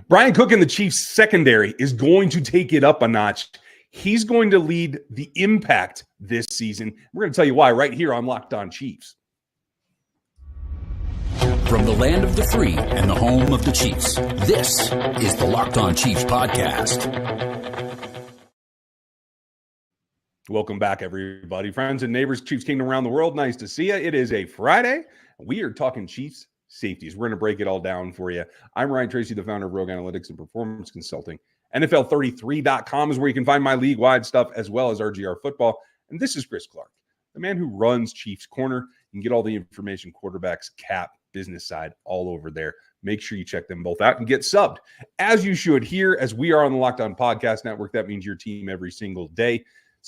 Bryan Cook in the Chiefs secondary is going to take it up a notch. He's going to lead the impact this season. We're going to tell you why right here on Locked On Chiefs. From the land of the free and the home of the Chiefs, this is the Locked On Chiefs podcast. Welcome back, everybody. Friends and neighbors, Chiefs Kingdom around the world. Nice to see you. It is a Friday. We are talking Chiefs safeties. We're going to break it all down for you. I'm Ryan Tracy, the founder of Rogue Analytics and Performance Consulting. NFL33.com is where you can find my league-wide stuff as well as RGR football. And this is Chris Clark, the man who runs Chiefs Corner. You can get all the information, quarterbacks, cap, business side, all over there. Make sure you check them both out and get subbed, as you should here, as we are on the Locked On Podcast Network. That means your team every single day.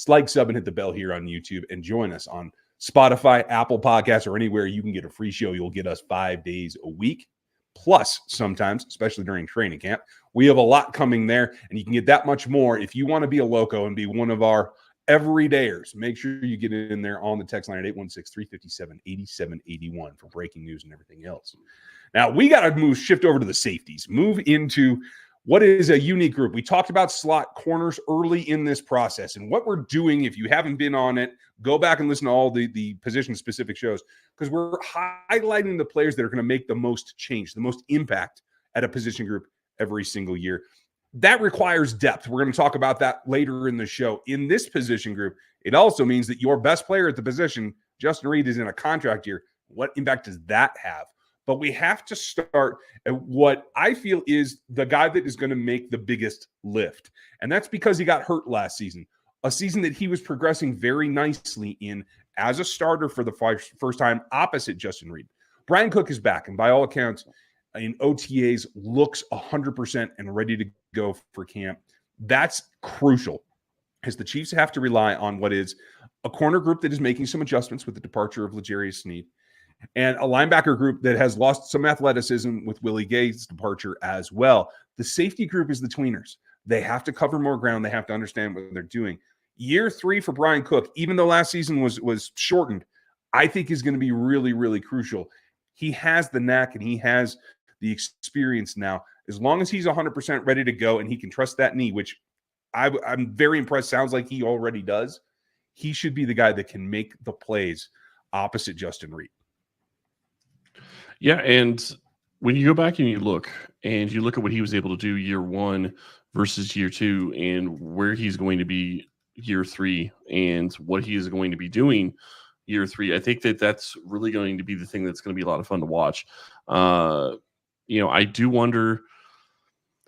Like, sub, and hit the bell here on YouTube, and join us on Spotify, Apple Podcasts, or anywhere you can get a free show. You'll get us 5 days a week. Plus, sometimes, especially during training camp, we have a lot coming there, and you can get that much more if you want to be a loco and be one of our everydayers. Make sure you get in there on the text line at 816-357-8781 for breaking news and everything else. Now, we got to shift over to the safeties, move into what is a unique group. We talked about slot corners early in this process, and what we're doing, if you haven't been on it, go back and listen to all the position-specific shows, because we're highlighting the players that are going to make the most change, the most impact at a position group every single year. That requires depth. We're going to talk about that later in the show. In this position group, it also means that your best player at the position, Justin Reid, is in a contract year. What impact does that have? But we have to start at what I feel is the guy that is going to make the biggest lift. And that's because he got hurt last season, a season that he was progressing very nicely in as a starter for the first time opposite Justin Reid. Bryan Cook is back, and by all accounts, in OTAs, looks 100% and ready to go for camp. That's crucial, as the Chiefs have to rely on what is a corner group that is making some adjustments with the departure of L'Jarius Sneed, and a linebacker group that has lost some athleticism with Willie Gay's departure as well. The safety group is the tweeners. They have to cover more ground. They have to understand what they're doing. Year 3 for Bryan Cook, even though last season was shortened, I think is going to be really, really crucial. He has the knack and he has the experience now. As long as he's 100% ready to go and he can trust that knee, which I'm very impressed, sounds like he already does, he should be the guy that can make the plays opposite Justin Reid. Yeah, and when you go back and you look at what he was able to do year 1 versus year 2 and where he's going to be year 3 and what he is going to be doing year 3, I think that's really going to be the thing that's going to be a lot of fun to watch. I do wonder,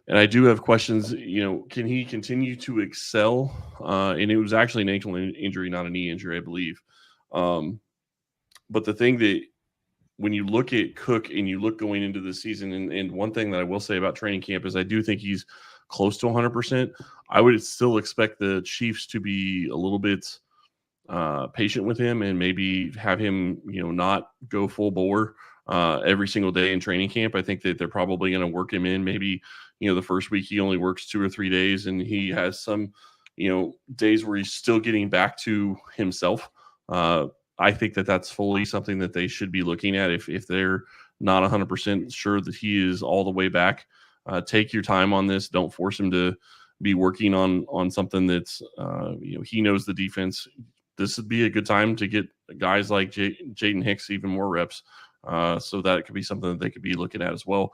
and I do have questions, can he continue to excel? And it was actually an ankle injury, not a knee injury, I believe. But the thing that, when you look at Cook and you look going into the season, and one thing that I will say about training camp is I do think he's close to 100%. I would still expect the Chiefs to be a little bit patient with him and maybe have him, not go full bore every single day in training camp. I think that they're probably going to work him in. Maybe, the first week he only works 2 or 3 days and he has some, days where he's still getting back to himself. I think that that's fully something that they should be looking at if they're not 100% sure that he is all the way back. Take your time on this. Don't force him to be working on something that's, he knows the defense. This would be a good time to get guys like Jaden Hicks even more reps, so that it could be something that they could be looking at as well.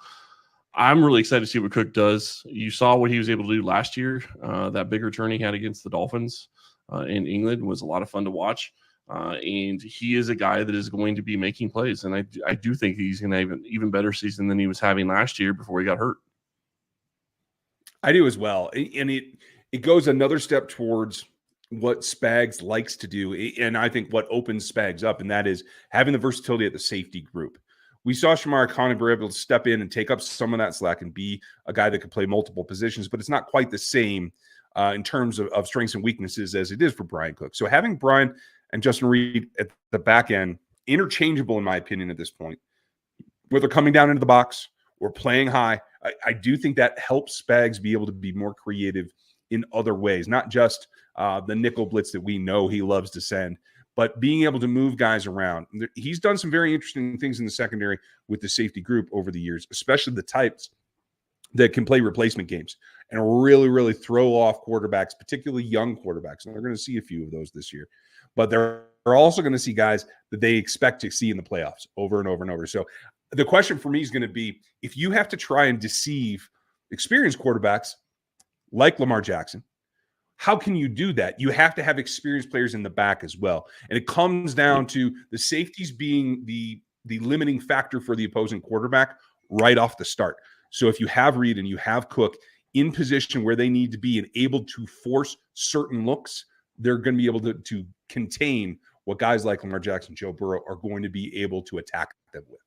I'm really excited to see what Cook does. You saw what he was able to do last year. That big return he had against the Dolphins in England was a lot of fun to watch. And he is a guy that is going to be making plays. And I do think he's going to have an even better season than he was having last year before he got hurt. I do as well. And it goes another step towards what Spags likes to do. And I think what opens Spags up, and that is having the versatility at the safety group. We saw Shamar Khan be able to step in and take up some of that slack and be a guy that could play multiple positions, but it's not quite the same in terms of strengths and weaknesses as it is for Bryan Cook. So having Bryan and Justin Reid at the back end, interchangeable in my opinion at this point, whether coming down into the box or playing high, I do think that helps Spags be able to be more creative in other ways, not just the nickel blitz that we know he loves to send, but being able to move guys around. He's done some very interesting things in the secondary with the safety group over the years, especially the types that can play replacement games and really, really throw off quarterbacks, particularly young quarterbacks. And they're going to see a few of those this year. But they're also going to see guys that they expect to see in the playoffs over and over and over. So the question for me is going to be, if you have to try and deceive experienced quarterbacks like Lamar Jackson, how can you do that? You have to have experienced players in the back as well. And it comes down to the safeties being the limiting factor for the opposing quarterback right off the start. So if you have Reid and you have Cook in position where they need to be and able to force certain looks, they're going to be able to contain what guys like Lamar Jackson, Joe Burrow are going to be able to attack them with.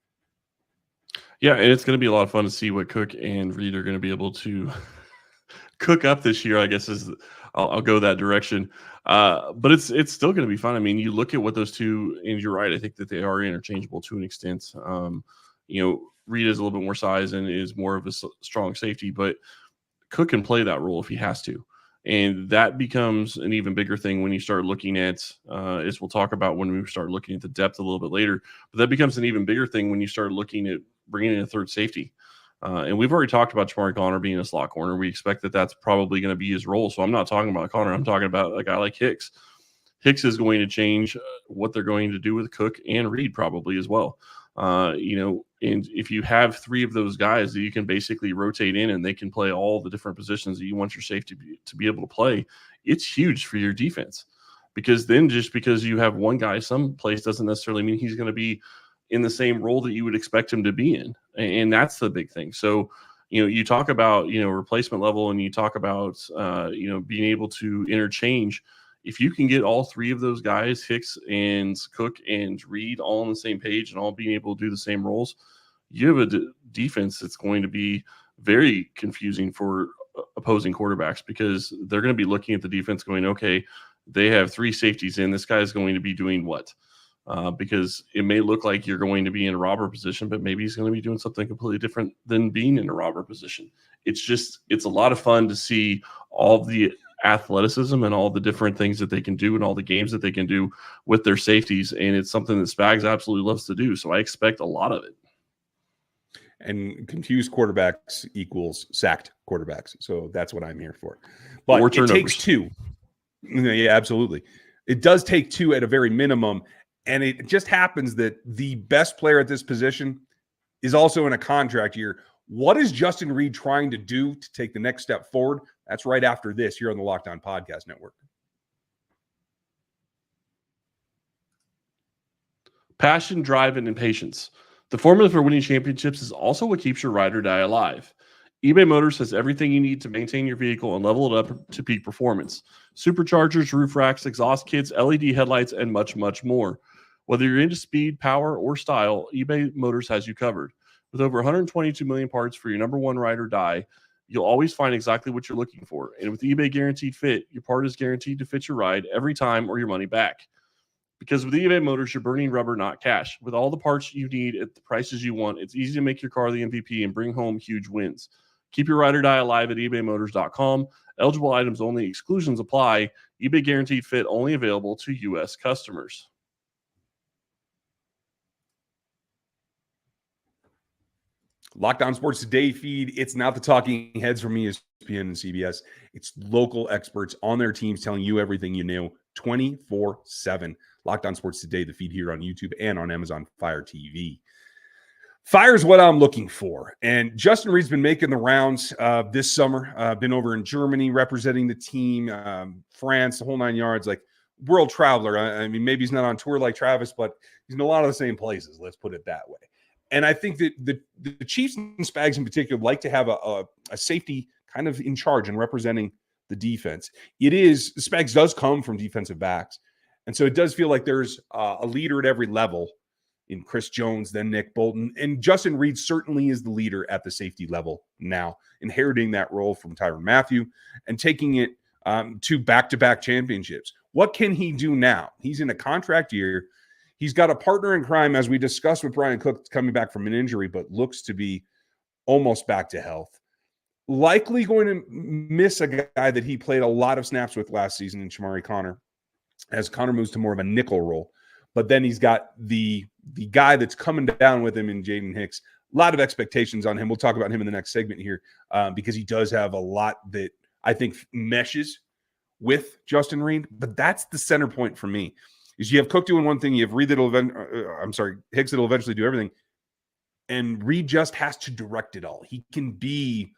Yeah, and it's going to be a lot of fun to see what Cook and Reid are going to be able to cook up this year, I guess I'll go that direction. But it's still going to be fun. I mean, you look at what those two, and you're right, I think that they are interchangeable to an extent. Reid is a little bit more size and is more of a strong safety, but Cook can play that role if he has to. And that becomes an even bigger thing when you start looking at, as we'll talk about when we start looking at the depth a little bit later, but that becomes an even bigger thing when you start looking at bringing in a third safety. And we've already talked about Jamari Conner being a slot corner. We expect that that's probably going to be his role. So I'm not talking about Conner. I'm talking about a guy like Hicks. Hicks is going to change what they're going to do with Cook and Reid probably as well. And if you have three of those guys that you can basically rotate in and they can play all the different positions that you want your safety to be able to play, it's huge for your defense. Because then just because you have one guy someplace doesn't necessarily mean he's going to be in the same role that you would expect him to be in. And that's the big thing. So, you talk about, replacement level, and you talk about, being able to interchange. If you can get all three of those guys, Hicks and Cook and Reid, all on the same page and all being able to do the same roles, you have a defense that's going to be very confusing for opposing quarterbacks, because they're going to be looking at the defense going, okay, they have three safeties in. This guy's going to be doing what? Because it may look like you're going to be in a robber position, but maybe he's going to be doing something completely different than being in a robber position. It's a lot of fun to see all the athleticism and all the different things that they can do and all the games that they can do with their safeties. And it's something that Spags absolutely loves to do. So I expect a lot of it. And confused quarterbacks equals sacked quarterbacks. So that's what I'm here for. But it takes two. Yeah, absolutely. It does take two at a very minimum. And it just happens that the best player at this position is also in a contract year. What is Justin Reid trying to do to take the next step forward? That's right after this here on the Locked On Podcast Network. Passion, drive, and impatience. The formula for winning championships is also what keeps your ride or die alive. eBay Motors has everything you need to maintain your vehicle and level it up to peak performance. Superchargers, roof racks, exhaust kits, LED headlights, and much, much more. Whether you're into speed, power, or style, eBay Motors has you covered. With over 122 million parts for your number one ride or die, you'll always find exactly what you're looking for. And with eBay Guaranteed Fit, your part is guaranteed to fit your ride every time or your money back. Because with eBay Motors, you're burning rubber, not cash. With all the parts you need at the prices you want, it's easy to make your car the MVP and bring home huge wins. Keep your ride or die alive at ebaymotors.com. Eligible items only. Exclusions apply. eBay Guaranteed Fit only available to U.S. customers. Locked On Sports Today feed. It's not the talking heads from ESPN and CBS. It's local experts on their teams telling you everything you know 24/7. Locked On Sports Today, the feed here on YouTube and on Amazon Fire TV. Fire is what I'm looking for. And Justin Reid's been making the rounds this summer. Been over in Germany representing the team, France, the whole 9 yards, like world traveler. I mean, maybe he's not on tour like Travis, but he's in a lot of the same places. Let's put it that way. And I think that the Chiefs and Spags in particular like to have a safety kind of in charge and representing the defense. Spags does come from defensive backs. And so it does feel like there's a leader at every level in Chris Jones, then Nick Bolton. And Justin Reid certainly is the leader at the safety level now, inheriting that role from Tyrann Mathieu and taking it to back-to-back championships. What can he do now? He's in a contract year. He's got a partner in crime, as we discussed with Bryan Cook, coming back from an injury, but looks to be almost back to health. Likely going to miss a guy that he played a lot of snaps with last season in Jamari Conner, as Conner moves to more of a nickel role. But then he's got the guy that's coming down with him in Jaden Hicks, lot of expectations on him. We'll talk about him in the next segment here because he does have a lot that I think meshes with Justin Reid. But that's the center point for me. Is you have Cook doing one thing, you have Reid Hicks that'll eventually do everything, and Reid just has to direct it all. He can be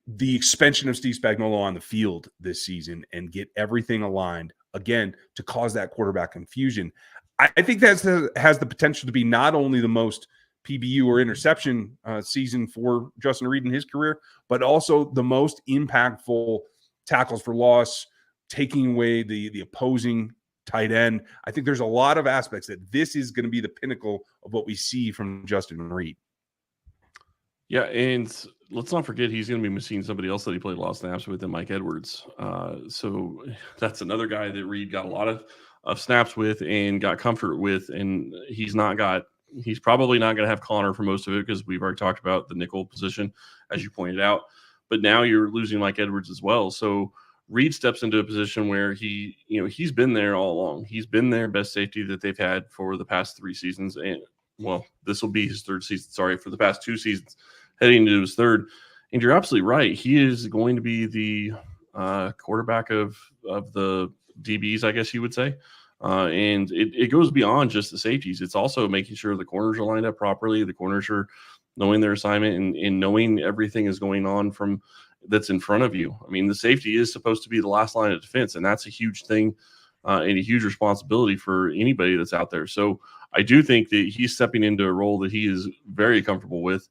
the expansion of Steve Spagnuolo on the field this season and get everything aligned again to cause that quarterback confusion. I think that has the potential to be not only the most PBU or interception season for Justin Reid in his career, but also the most impactful tackles for loss, taking away the opposing tight end. I think there's a lot of aspects that this is going to be the pinnacle of what we see from Justin Reid. Yeah, and let's not forget he's going to be missing somebody else that he played a lot of snaps with, in Mike Edwards. So that's another guy that Reid got a lot of snaps with and got comfort with, and he's probably not going to have Connor for most of it because we've already talked about the nickel position, as you pointed out. But now you're losing Mike Edwards as well. So Reid steps into a position where he's been there all along. He's been their best safety that they've had for the past 3 seasons. And, well, this will be his 3rd season. Sorry, for the past 2 seasons, heading into his 3rd. And you're absolutely right. He is going to be the quarterback of the DBs, I guess you would say. And it goes beyond just the safeties. It's also making sure the corners are lined up properly. The corners are knowing their assignment and knowing everything is going on from that's in front of you. I mean, the safety is supposed to be the last line of defense, and that's a huge thing and a huge responsibility for anybody that's out there. So I do think that he's stepping into a role that he is very comfortable with,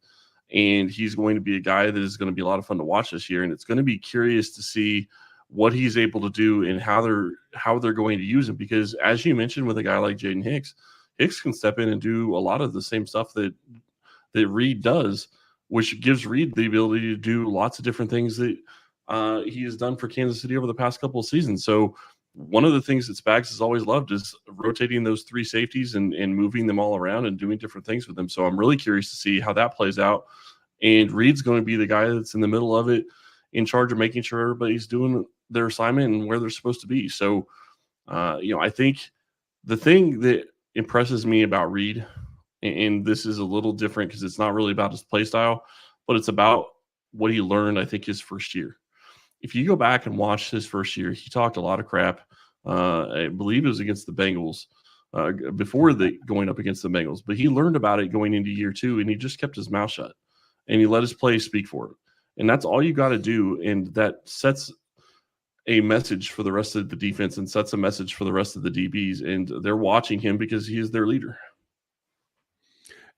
and he's going to be a guy that is going to be a lot of fun to watch this year. And it's going to be curious to see what he's able to do and how they're going to use him. Because as you mentioned, with a guy like Jaden Hicks can step in and do a lot of the same stuff that Reid does, which gives Reid the ability to do lots of different things that he has done for Kansas City over the past couple of seasons. So one of the things that Spags has always loved is rotating those 3 safeties and moving them all around and doing different things with them. So I'm really curious to see how that plays out. And Reid's going to be the guy that's in the middle of it, in charge of making sure everybody's doing their assignment and where they're supposed to be. So, I think the thing that impresses me about Reid, and this is a little different because it's not really about his play style, but it's about what he learned, I think, his first year. If you go back and watch his first year, he talked a lot of crap. I believe it was against the Bengals before going up against the Bengals, but he learned about it going into year 2, and he just kept his mouth shut and he let his play speak for it. And that's all you got to do. And that sets a message for the rest of the defense and sets a message for the rest of the DBs. And they're watching him because he is their leader.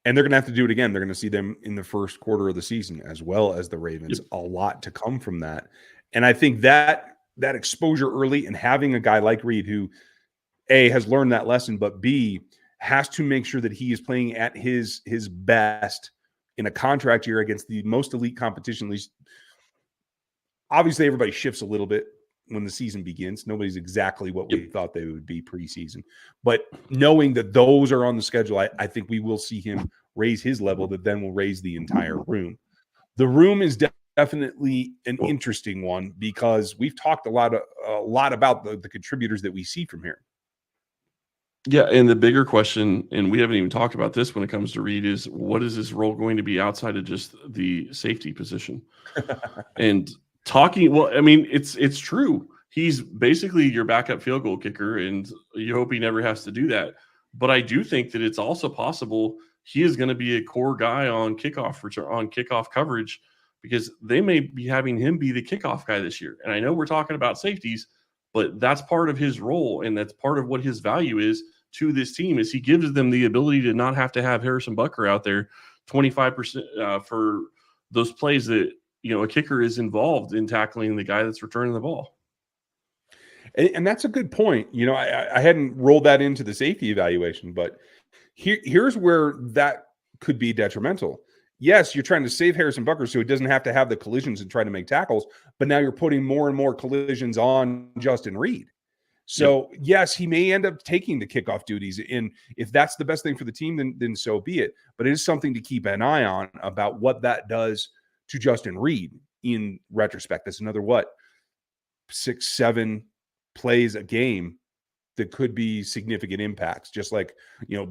And they're going to have to do it again. They're going to see them in the first quarter of the season, as well as the Ravens. Yep. A lot to come from that. And I think that exposure early and having a guy like Reid who, A, has learned that lesson, but B, has to make sure that he is playing at his best in a contract year against the most elite competition. At least, obviously, everybody shifts a little bit when the season begins. Nobody's exactly what we thought they would be preseason. But knowing that those are on the schedule, I think we will see him raise his level that then will raise the entire room. The room is definitely an interesting one because we've talked a lot about the contributors that we see from here. Yeah, and the bigger question, and we haven't even talked about this when it comes to Reid, is what is his role going to be outside of just the safety position? And it's true. He's basically your backup field goal kicker, and you hope he never has to do that. But I do think that it's also possible he is going to be a core guy on kickoff coverage, because they may be having him be the kickoff guy this year. And I know we're talking about safeties, but that's part of his role, and that's part of what his value is to this team, is he gives them the ability to not have to have Harrison Butker out there 25% for those plays that, a kicker is involved in tackling the guy that's returning the ball. And that's a good point. I hadn't rolled that into the safety evaluation, but here's where that could be detrimental. Yes, you're trying to save Harrison Butker so he doesn't have to have the collisions and try to make tackles, but now you're putting more and more collisions on Justin Reid. So, yes, he may end up taking the kickoff duties, and if that's the best thing for the team, then so be it. But it is something to keep an eye on about what that does to Justin Reid in retrospect. That's another, 6-7 plays a game that could be significant impacts, just like,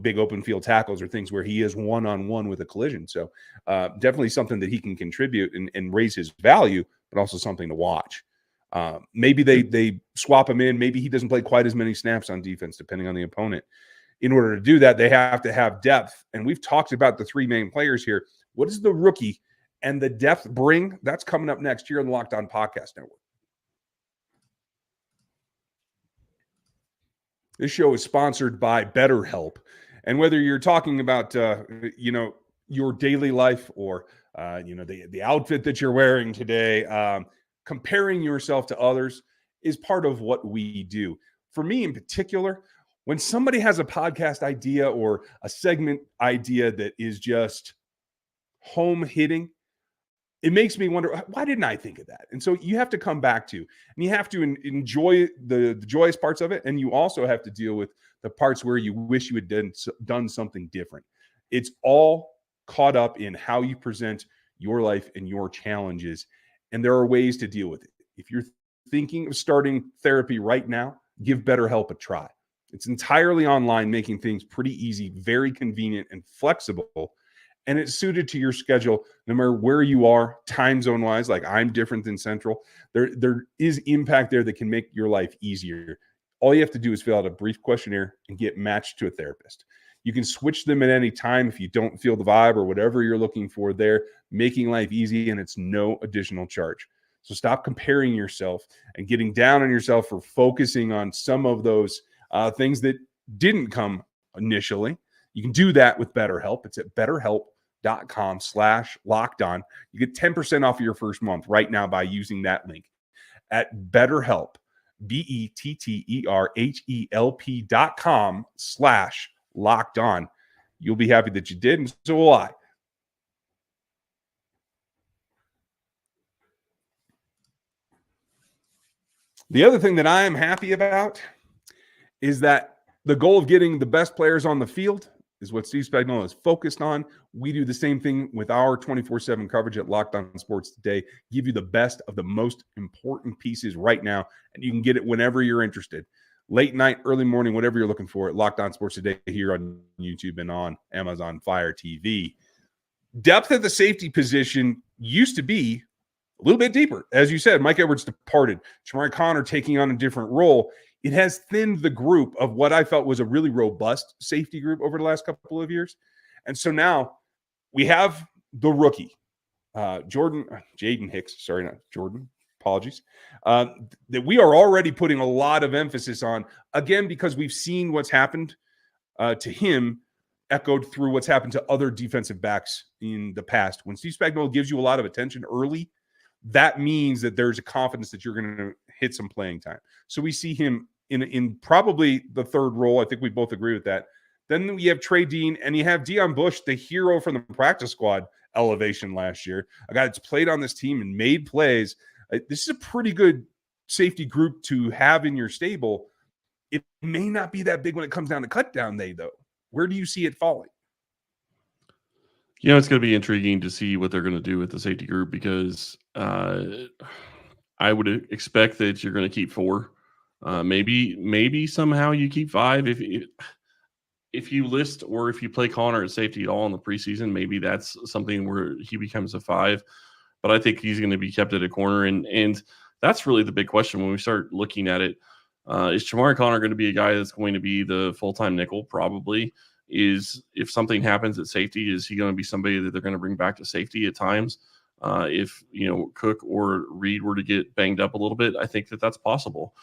big open field tackles or things where he is one-on-one with a collision. So definitely something that he can contribute and raise his value, but also something to watch. Maybe they swap him in. Maybe he doesn't play quite as many snaps on defense, depending on the opponent. In order to do that, they have to have depth. And we've talked about the three main players here. What does the rookie and the depth bring? That's coming up next year on the Locked On Podcast Network. This show is sponsored by BetterHelp. And whether you're talking about, your daily life or, the outfit that you're wearing today, comparing yourself to others is part of what we do. For me in particular, when somebody has a podcast idea or a segment idea that is just home hitting, it makes me wonder, why didn't I think of that? And so you have to come back to, and you have to enjoy the joyous parts of it. And you also have to deal with the parts where you wish you had done something different. It's all caught up in how you present your life and your challenges. And there are ways to deal with it. If you're thinking of starting therapy right now, give BetterHelp a try. It's entirely online, making things pretty easy, very convenient and flexible. And it's suited to your schedule, no matter where you are, time zone wise. Like I'm different than Central. There is impact there that can make your life easier. All you have to do is fill out a brief questionnaire and get matched to a therapist. You can switch them at any time if you don't feel the vibe or whatever you're looking for there, making life easy, and it's no additional charge. So stop comparing yourself and getting down on yourself for focusing on some of those things that didn't come initially. You can do that with BetterHelp. It's at BetterHelp.com/lockedon. You get 10% off of your first month right now by using that link at BetterHelp, BetterHelp.com/lockedon. You'll be happy that you did, and so will I. The other thing that I am happy about is that the goal of getting the best players on the field is what Steve Spagnuolo is focused on. We do the same thing with our 24/7 coverage at Locked On Sports Today. Give you the best of the most important pieces right now, and you can get it whenever you're interested. Late night, early morning, whatever you're looking for at Locked On Sports Today here on YouTube and on Amazon Fire TV. Depth at the safety position used to be a little bit deeper. As you said, Mike Edwards departed. Shamari Connor taking on a different role. It has thinned the group of what I felt was a really robust safety group over the last couple of years. And so now we have the rookie, Jaden Hicks, sorry, not Jordan, apologies, that we are already putting a lot of emphasis on, again, because we've seen what's happened to him echoed through what's happened to other defensive backs in the past. When Steve Spagnuolo gives you a lot of attention early, that means that there's a confidence that you're going to hit some playing time. So we see him in probably the third role. I think we both agree with that. Then we have Trey Dean, and you have Deion Bush, the hero from the practice squad elevation last year, a guy that's played on this team and made plays. This is a pretty good safety group to have in your stable. It may not be that big when it comes down to cut down day, though. Where do you see it falling? It's going to be intriguing to see what they're going to do with the safety group, because I would expect that you're going to keep 4. Maybe somehow you keep 5. If you list or if you play Connor at safety at all in the preseason, maybe that's something where he becomes a 5. But I think he's going to be kept at a corner, and that's really the big question when we start looking at it. Is Shamari Connor going to be a guy that's going to be the full-time nickel? Probably. If something happens at safety, is he going to be somebody that they're going to bring back to safety at times? If Cook or Reid were to get banged up a little bit, I think that's possible.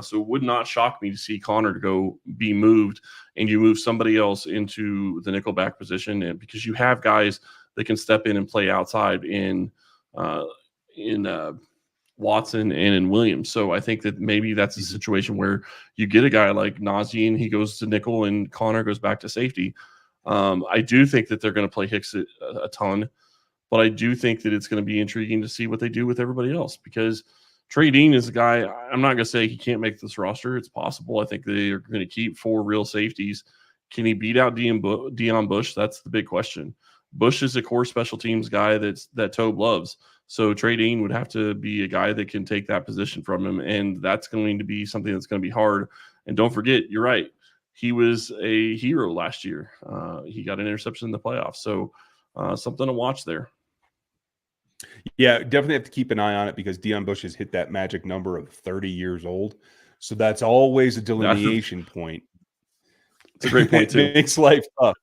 So it would not shock me to see Connor to go be moved, and you move somebody else into the nickelback position, and because you have guys that can step in and play outside in Watson and in Williams. So I think that maybe that's a situation where you get a guy like Najee and he goes to nickel and Connor goes back to safety. I do think that they're going to play Hicks a ton, but I do think that it's going to be intriguing to see what they do with everybody else, because Trey Dean is a guy, I'm not going to say he can't make this roster. It's possible. I think they are going to keep 4 real safeties. Can he beat out Deion Bush? That's the big question. Bush is a core special teams guy that Tobe loves. So Trey Dean would have to be a guy that can take that position from him, and that's going to be something that's going to be hard. And don't forget, you're right. He was a hero last year. He got an interception in the playoffs. So something to watch there. Yeah, definitely have to keep an eye on it because Deion Bush has hit that magic number of 30 years old. So that's always a delineation point. It's a great point, too. It makes life tough,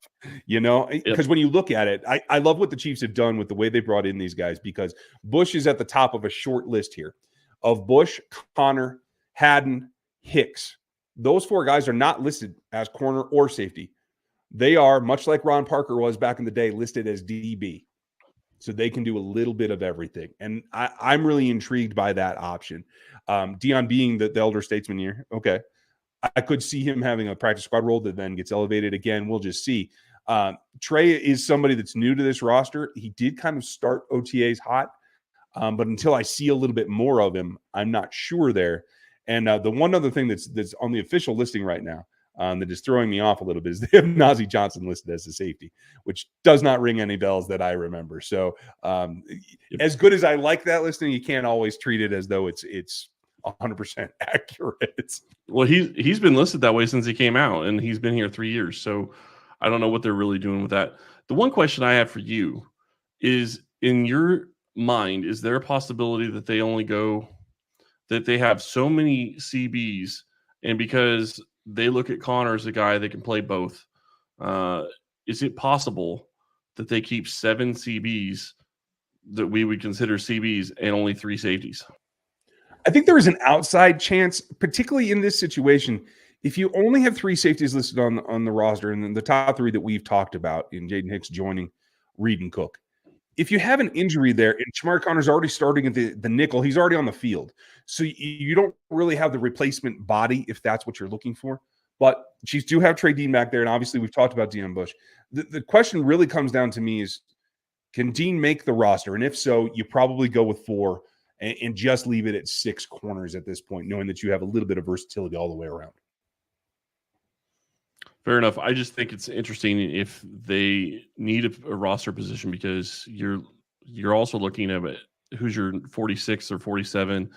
because when you look at it, I love what the Chiefs have done with the way they brought in these guys, because Bush is at the top of a short list here of Bush, Connor, Haddon, Hicks. Those four guys are not listed as corner or safety. They are, much like Ron Parker was back in the day, listed as DB. So they can do a little bit of everything. And I'm really intrigued by that option. Deion being the elder statesman here, okay. I could see him having a practice squad role that then gets elevated again. We'll just see. Trey is somebody that's new to this roster. He did kind of start OTAs hot, but until I see a little bit more of him, I'm not sure there. And the one other thing that's on the official listing right now that is throwing me off a little bit is they have Najee Johnson listed as a safety, which does not ring any bells that I remember. So as good as I like that listing, you can't always treat it as though it's 100% accurate. Well, he's been listed that way since he came out, and he's been here 3 years. So I don't know what they're really doing with that. The one question I have for you is, in your mind, is there a possibility that they have so many CBs, and because they look at Connor as a guy that can play both, is it possible that they keep 7 CBs that we would consider CBs and only 3 safeties? I think there is an outside chance, particularly in this situation, if you only have 3 safeties listed on the roster, and then the top 3 that we've talked about in Jaden Hicks joining Reid and Cook. If you have an injury there, and Shamari Connor's already starting at the nickel, he's already on the field. So you don't really have the replacement body if that's what you're looking for. But Chiefs do have Trey Dean back there, and obviously we've talked about Deion Bush. The question really comes down to me is, can Dean make the roster? And if so, you probably go with 4 and just leave it at 6 corners at this point, knowing that you have a little bit of versatility all the way around. Fair enough. I just think it's interesting if they need a roster position, because you're also looking at who's your 46 or 47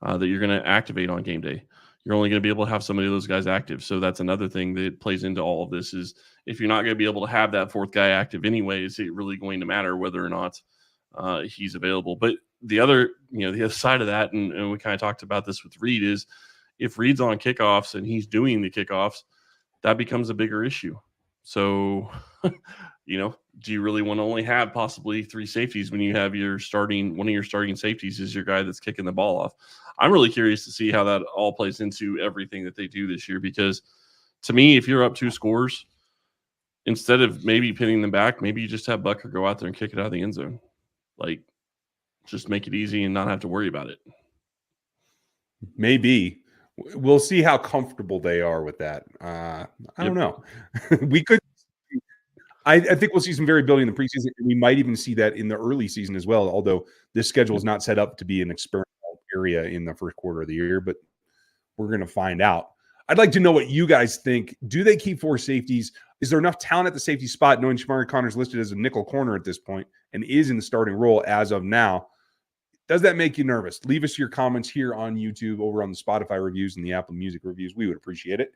that you're going to activate on game day. You're only going to be able to have so many of those guys active. So that's another thing that plays into all of this, is if you're not going to be able to have that 4th guy active anyway, is it really going to matter whether or not he's available? But the other side of that, and we kind of talked about this with Reid, is if Reid's on kickoffs and he's doing the kickoffs, that becomes a bigger issue. So, do you really want to only have possibly 3 safeties when you have one of your starting safeties is your guy that's kicking the ball off? I'm really curious to see how that all plays into everything that they do this year, because to me, if you're up 2 scores, instead of maybe pinning them back, maybe you just have Bucker go out there and kick it out of the end zone. Like, just make it easy and not have to worry about it. Maybe. We'll see how comfortable they are with that. I don't know. We could. I think we'll see some variability in the preseason. We might even see that in the early season as well, although this schedule is not set up to be an experimental area in the first quarter of the year, but we're going to find out. I'd like to know what you guys think. Do they keep 4 safeties? Is there enough talent at the safety spot, knowing Shamari Connor's listed as a nickel corner at this point and is in the starting role as of now? Does that make you nervous? Leave us your comments here on YouTube, over on the Spotify reviews and the Apple Music reviews. We would appreciate it.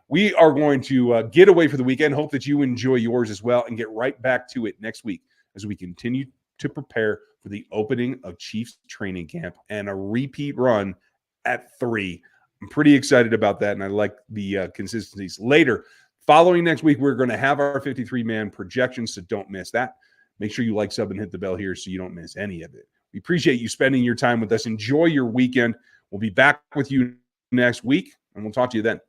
We are going to get away for the weekend. Hope that you enjoy yours as well, and get right back to it next week as we continue to prepare for the opening of Chiefs training camp and a repeat run at 3. I'm pretty excited about that, and I like the consistencies. Later, following next week, we're going to have our 53-man projections, so don't miss that. Make sure you like, sub, and hit the bell here so you don't miss any of it. We appreciate you spending your time with us. Enjoy your weekend. We'll be back with you next week, and we'll talk to you then.